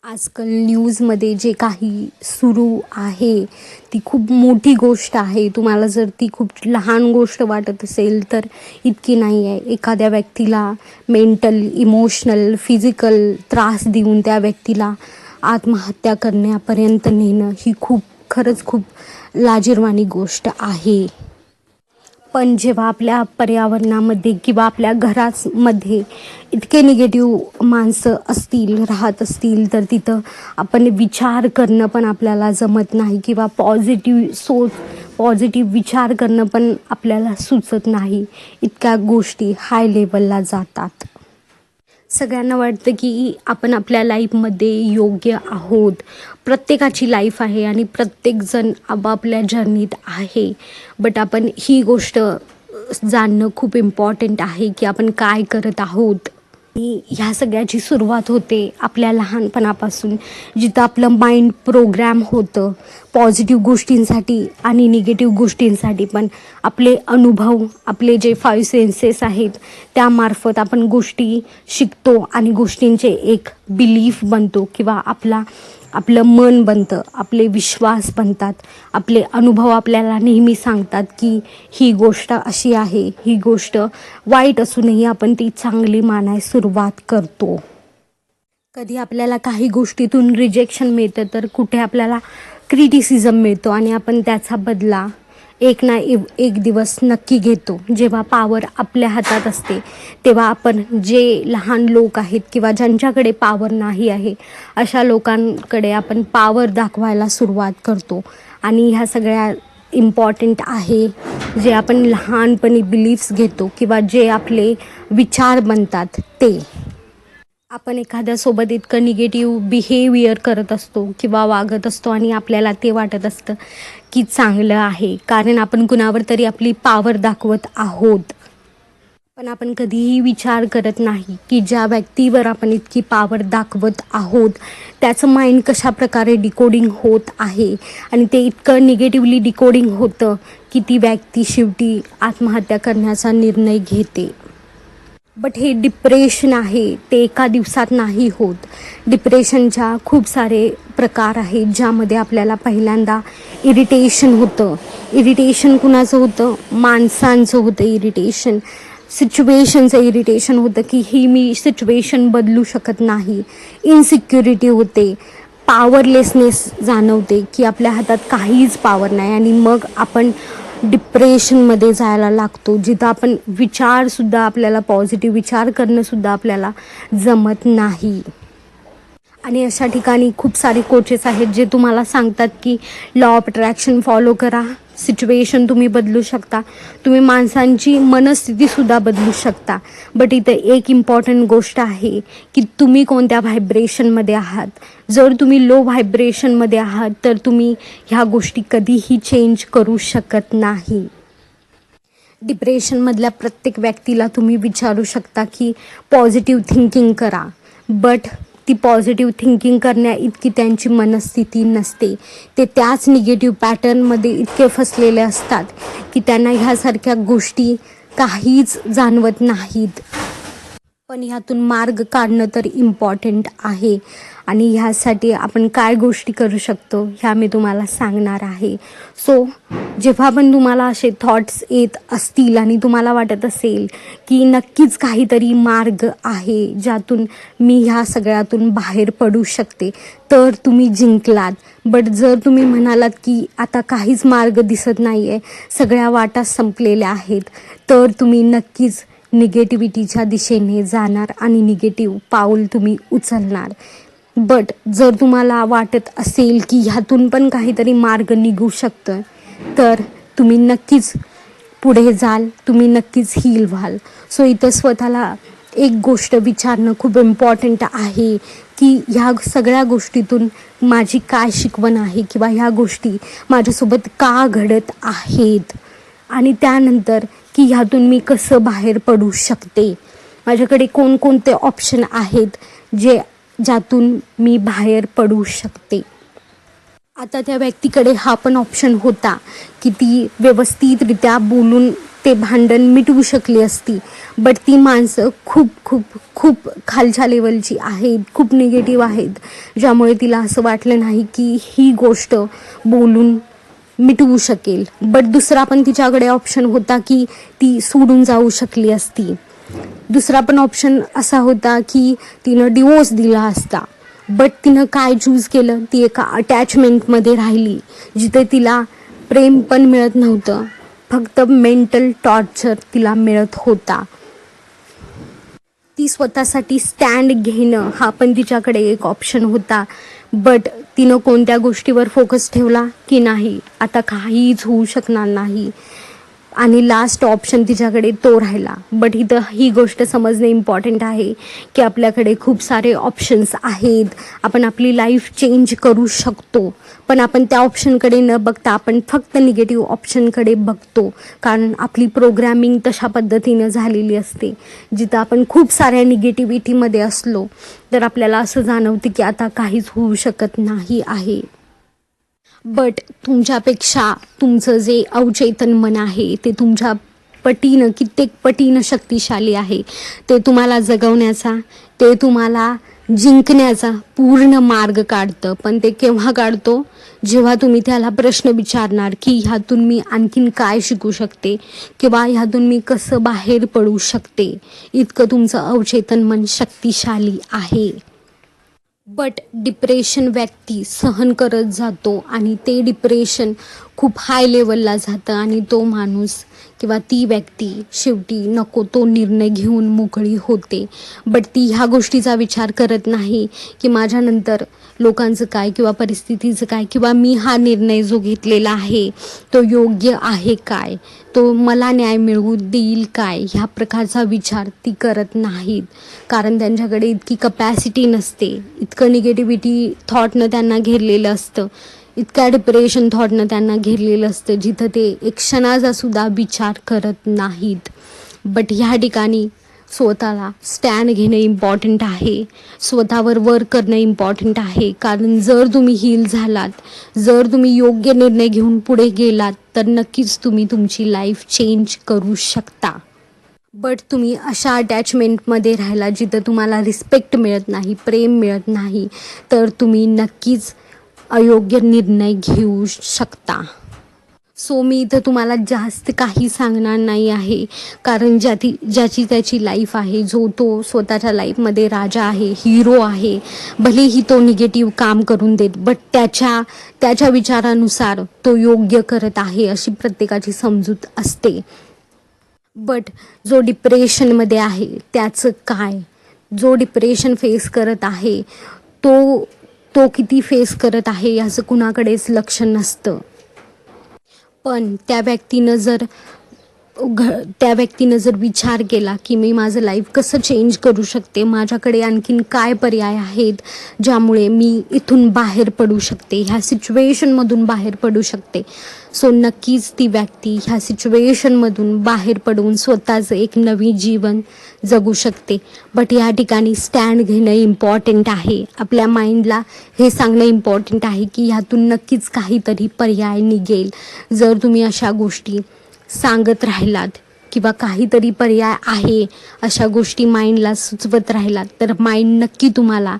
आजकाल न्यूजमध्ये जे काही सुरू आहे ती खूप मोठी गोष्ट आहे. तुम्हाला जर ती खूप लहान गोष्ट वाटत असेल तर इतकी नाही आहे. एखाद्या व्यक्तीला मेंटल, इमोशनल, फिजिकल त्रास देऊन त्या व्यक्तीला आत्महत्या करण्यापर्यंत नेणं ही खरंच खूप लाजिरवाणी गोष्ट आहे. पण जेव्हा आपल्या पर्यावरणामध्ये किंवा आपल्या घरामध्ये इतके निगेटिव्ह माणसं राहत असतील तर तिथं आपण विचार करणं पण आपल्याला जमत नाही किंवा पॉझिटिव्ह विचार करणं पण आपल्याला सुचत नाही. इतक्या गोष्टी हाय लेवलला जातात. सगळ्यांना वाटतं की आपण आपल्या लाईफमध्ये योग्य आहोत. प्रत्येकाची लाईफ आहे आणि प्रत्येकजण आपापल्या जर्नीत आहे. बट आपण ही गोष्ट जाणणं खूप इम्पॉर्टंट आहे की आपण काय करत आहोत. आणि ह्या सगळ्याची सुरुवात होते आपल्या लहानपणापासून, जिथं आपलं माइंड प्रोग्राम होतं पॉझिटिव्ह गोष्टींसाठी आणि निगेटिव्ह गोष्टींसाठी. पण आपले अनुभव, आपले जे 5 सेन्सेस आहेत त्यामार्फत आपण गोष्टी शिकतो आणि गोष्टींचे एक बिलीफ बनतो किंवा आपलं मन बनतं, आपले विश्वास बनतात. आपले अनुभव आपल्याला नेहमी सांगतात की ही गोष्ट अशी आहे, ही गोष्ट वाईट असूनही आपण ती चांगली मानायला सुरुवात करतो. कधी आपल्याला काही गोष्टीतून रिजेक्शन मिळतं तर कुठे आपल्याला क्रिटिसिझम मिळतो आणि आपण त्याचा बदला एक ना एक दिवस नक्की घेतो. जेव्हा पॉवर आपल्या हातात असते तेव्हा आपण जे लहान लोक आहेत किंवा ज्यांच्याकडे पॉवर नाही आहे अशा लोकांकडे आपण पॉवर दाखवायला सुरुवात करतो. आणि ह्या सगळ्या इम्पॉर्टंट आहे जे आपण लहानपणी बिलीफ्स घेतो किंवा जे आपले विचार बनतात ते. आपण एखाद्यासोबत इतकं निगेटिव्ह बिहेवियर करत असतो किंवा वागत असतो आणि आपल्याला ते वाटत असतं की चांगलं आहे, कारण आपण कुणावर तरी आपली पॉवर दाखवत आहोत. पण आपण कधीही विचार करत नाही की ज्या व्यक्तीवर आपण इतकी पॉवर दाखवत आहोत त्याचं माइंड कशाप्रकारे डिकोडिंग होत आहे आणि ते इतकं निगेटिव्हली डिकोडिंग होतं की ती व्यक्ती शेवटी आत्महत्या करण्याचा निर्णय घेते. बट हे डिप्रेशन आहे ते एका दिवसात नाही होत. डिप्रेशनच्या खूप सारे प्रकार आहेत ज्यामध्ये आपल्याला पहिल्यांदा इरिटेशन होतं. इरिटेशन कुणाचं होतं? माणसांचं होतं इरिटेशन. सिच्युएशनचं इरिटेशन होतं की ही मी सिच्युएशन बदलू शकत नाही. इनसिक्युरिटी होते. पॉवरलेसनेस जाणवते की आपल्या हातात काहीच पॉवर नाही आणि मग आपण डिप्रेशनमध्ये जायला लागतो, जिथं आपण विचारसुद्धा आपल्याला पॉझिटिव्ह विचार करणंसुद्धा आपल्याला जमत नाही. आणि अशा ठिकाणी खूप सारे कोचेस आहेत जे तुम्हाला सांगतात की लॉ ऑफ अट्रॅक्शन फॉलो करा, सिच्युएशन तुम्ही बदलू शकता, तुम्ही माणसांची मनस्थितीसुद्धा बदलू शकता. बट इथं एक इम्पॉर्टंट गोष्ट आहे की तुम्ही कोणत्या व्हायब्रेशनमध्ये आहात. जर तुम्ही लो व्हायब्रेशनमध्ये आहात तर तुम्ही ह्या गोष्टी कधीही चेंज करू शकत नाही. डिप्रेशनमधल्या प्रत्येक व्यक्तीला तुम्ही विचारू शकता की पॉझिटिव्ह थिंकिंग करा, बट ती पॉझिटिव्ह थिंकिंग करण्या इतकी त्यांची मनस्थिती नसते. ते त्याच निगेटिव्ह पॅटर्नमध्ये इतके फसलेले असतात की त्यांना ह्यासारख्या गोष्टी काहीच जाणवत नाहीत. पण ह्यातून मार्ग काढणं तर इम्पॉर्टंट आहे आणि ह्यासाठी आपण काय गोष्टी करू शकतो ह्या मी तुम्हाला सांगणार आहे. सो जेव्हा पण तुम्हाला असे थॉट्स येत असतील आणि तुम्हाला वाटत असेल की नक्कीच काहीतरी मार्ग आहे ज्यातून मी ह्या सगळ्यातून बाहेर पडू शकते, तर तुम्ही जिंकलात. बट जर तुम्ही म्हणालात की आता काहीच मार्ग दिसत नाही आहे, सगळ्या वाटा संपलेल्या आहेत, तर तुम्ही नक्कीच निगेटिव्हिटीच्या दिशेने जाणार आणि निगेटिव्ह पाऊल तुम्ही उचलणार. बट जर तुम्हाला वाटत असेल की ह्यातून पण काहीतरी मार्ग निघू शकतं तर तुम्ही नक्कीच पुढे जाल, तुम्ही नक्कीच हील व्हाल. सो इथं स्वतःला एक गोष्ट विचारणं खूप इम्पॉर्टंट आहे की ह्या सगळ्या गोष्टीतून माझी काय शिकवण आहे किंवा ह्या गोष्टी माझ्यासोबत का घडत आहेत आणि त्यानंतर की ह्यातून मी कसं बाहेर पडू शकते. माझ्याकडे कोणकोणते ऑप्शन आहेत ज्यातून मी बाहेर पडू शकते. आता त्या व्यक्तीकडे हा पण ऑप्शन होता की ती व्यवस्थितरित्या बोलून ते भांडण मिटवू शकली असती. बट ती माणसं खूप खूप खूप खालच्या लेवलची आहेत, खूप निगेटिव्ह आहेत, ज्यामुळे तिला असं वाटलं नाही की ही गोष्ट बोलून मिटवू शकेल. बट दुसरा पण तिच्याकडे ऑप्शन होता की ती सोडून जाऊ शकली असती. दुसरा पण ऑप्शन असा होता की तिनं डिवोर्स दिला असता. बट तिनं काय चूज केलं, ती एका अटॅचमेंटमध्ये राहिली जिथे तिला प्रेम पण मिळत नव्हतं, फक्त मेंटल टॉर्चर तिला मिळत होता. ती स्वतःसाठी स्टँड घेणं हा पण तिच्याकडे एक ऑप्शन होता. बट तिनं कोणत्या गोष्टीवर फोकस ठेवला की नाही, आता काहीच होऊ शकणार नाही, आणि लास्ट ऑप्शन तिच्याकडे तो राहिला. बट इथं ही गोष्ट समजणे इम्पॉर्टंट आहे की आपल्याकडे खूप सारे ऑप्शन्स आहेत, आपण आपली लाईफ चेंज करू शकतो. पण आपण त्या ऑप्शनकडे न बघता आपण फक्त निगेटिव्ह ऑप्शनकडे बघतो, कारण आपली प्रोग्रॅमिंग तशा पद्धतीनं झालेली असते. जिथं आपण खूप साऱ्या निगेटिव्हिटीमध्ये असलो तर आपल्याला असं जाणवते की आता काहीच होऊ शकत नाही आहे. बट तुमच्यापेक्षा तुमचं जे अवचेतन मन आहे ते तुमच्या पटीनं, कित्येक पटीनं शक्तिशाली आहे. ते तुम्हाला जगवण्याचा, ते तुम्हाला जिंकण्याचा पूर्ण मार्ग काढतं. पण ते केव्हा काढतो, जेव्हा तुम्ही त्याला प्रश्न विचारणार की ह्यातून मी आणखीन काय शिकू शकते किंवा ह्यातून मी कसं बाहेर पडू शकते. इतकं तुमचं अवचेतन मन शक्तिशाली आहे. बट डिप्रेशन व्यक्ती सहन करत जातो आणि ते डिप्रेशन खूप हाय लेवलला जातं आणि तो माणूस किंवा ती व्यक्ती शेवटी नको तो निर्णय घेऊन मोकळी होते. बट ती ह्या गोष्टीचा विचार करत नाही की माझ्यानंतर लोकांचं काय किंवा परिस्थितीचं काय, किंवा मी हा निर्णय जो घेतलेला आहे तो योग्य आहे काय, तो मला न्याय मिळवू देईल काय, ह्या प्रकारचा विचार ती करत नाहीत. कारण त्यांच्याकडे इतकी कपॅसिटी नसते, इतकं निगेटिव्हिटी थॉटनं त्यांना घेरलेलं असतं, इतक्या डिप्रेशन थॉटनं त्यांना घेरलेलं असतं, जिथं ते एक क्षणाचा सुद्धा विचार करत नाहीत. बट ह्या ठिकाणी स्वतःला स्टँड घेणं इम्पॉर्टंट आहे, स्वतःवर वर्क करणं इम्पॉर्टंट आहे. कारण जर तुम्ही हील झालात, जर तुम्ही योग्य निर्णय घेऊन पुढे गेलात तर नक्कीच तुम्ही तुमची लाईफ चेंज करू शकता. बट तुम्ही अशा अटॅचमेंटमध्ये राहिला जिथं तुम्हाला रिस्पेक्ट मिळत नाही, प्रेम मिळत नाही, तर तुम्ही नक्कीच अयोग्य निर्णय घेऊ शकता. सो मी इथं तुम्हाला जास्त काही सांगणार नाही आहे, कारण ज्याची त्याची लाईफ आहे, जो तो स्वतःच्या लाईफमध्ये राजा आहे, हिरो आहे, भलेही तो निगेटिव्ह काम करून देत, बट त्याच्या विचारानुसार तो योग्य करत आहे अशी प्रत्येकाची समजूत असते. बट जो डिप्रेशनमध्ये आहे त्याचं काय, जो डिप्रेशन फेस करत आहे तो किती फेस करत आहे याचं कुणाकडेच लक्ष नसतं. पण त्या व्यक्तीनं जर विचार केला की मी माझं लाईफ कसं चेंज करू शकते, माझ्याकडे आणखीन काय पर्याय आहेत ज्यामुळे मी इथून बाहेर पडू शकते, ह्या सिच्युएशनमधून बाहेर पडू शकते, सो नक्कीच ती व्यक्ती ह्या सिच्युएशनमधून बाहेर पडून स्वतःचं एक नवीन जीवन जगू शकते. बट या ठिकाणी स्टँड घेणं इम्पॉर्टंट आहे. आपल्या माइंडला हे सांगणं इम्पॉर्टंट आहे की ह्यातून नक्कीच काहीतरी पर्याय निघेल. जर तुम्ही अशा गोष्टी सांगत राहिलात किंवा काहीतरी पर्याय आहे अशा गोष्टी माइंडला सुचवत राहिलात तर माइंड नक्की तुम्हाला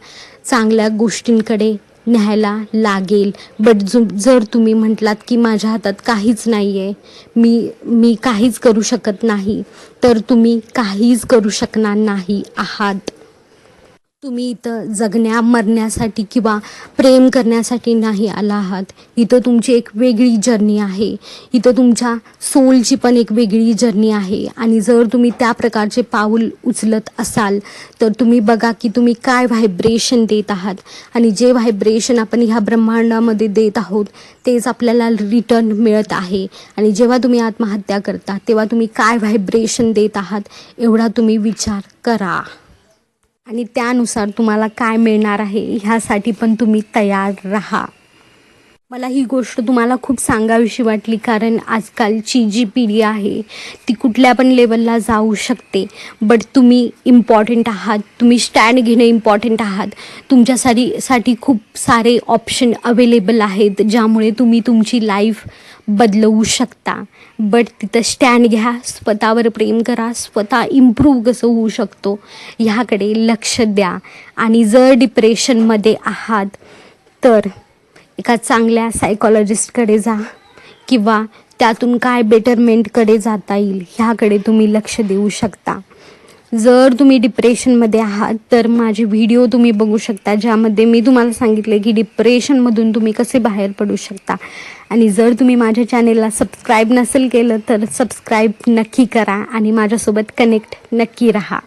चांगल्या गोष्टींकडे न्यायला लागेल. बट जर तुम्ही म्हटलात की माझ्या हातात काहीच नाही आहे, मी काहीच करू शकत नाही, तर तुम्ही काहीच करू शकणार नाही आहात. तुम्ही इथं जगण्या मरण्यासाठी किंवा प्रेम करण्यासाठी नाही आला आहात. इथं तुमची एक वेगळी जर्नी आहे, इथं तुमच्या सोलची पण एक वेगळी जर्नी आहे. आणि जर तुम्ही त्या प्रकारचे पाऊल उचलत असाल तर तुम्ही बघा की तुम्ही काय व्हायब्रेशन देत आहात, आणि जे व्हायब्रेशन आपण ह्या ब्रह्मांडामध्ये देत आहोत तेच आपल्याला रिटर्न मिळत आहे. आणि जेव्हा तुम्ही आत्महत्या करता तेव्हा तुम्ही काय व्हायब्रेशन देत आहात एवढा तुम्ही विचार करा, आणि त्यानुसार तुम्हाला काय मिळणार आहे ह्यासाठी पण तुम्ही तयार राहा. मला ही गोष्ट तुम्हाला खूप सांगावीशी वाटली, कारण आजकालची जी पिढी आहे ती कुठल्या पण लेवलला जाऊ शकते. बट तुम्ही इम्पॉर्टंट आहात, तुम्ही स्टँड घेणं इम्पॉर्टंट आहात. तुमच्यासाठी खूप सारे ऑप्शन अवेलेबल आहेत, ज्यामुळे तुम्ही तुमची लाईफ बदलवू शकता. बट तिथं स्टँड घ्या, स्वतःवर प्रेम करा, स्वतः इम्प्रूव्ह कसं होऊ शकतो ह्याकडे लक्ष द्या. आणि जर डिप्रेशनमध्ये आहात तर एका चांगल्या सायकॉलॉजिस्टकडे जा, किंवा त्यातून काय बेटरमेंटकडे जाता येईल ह्याकडे तुम्ही लक्ष देऊ शकता. जर तुम्ही डिप्रेशनमध्ये आहात तर माझे व्हिडिओ तुम्ही बघू शकता, ज्यामध्ये मी तुम्हाला सांगितले की डिप्रेशनमधून तुम्ही कसे बाहेर पडू शकता. आणि जर तुम्ही माझ्या चॅनेलला सबस्क्राईब नसेल केलं तर सबस्क्राईब नक्की करा आणि माझ्यासोबत कनेक्ट नक्की राहा.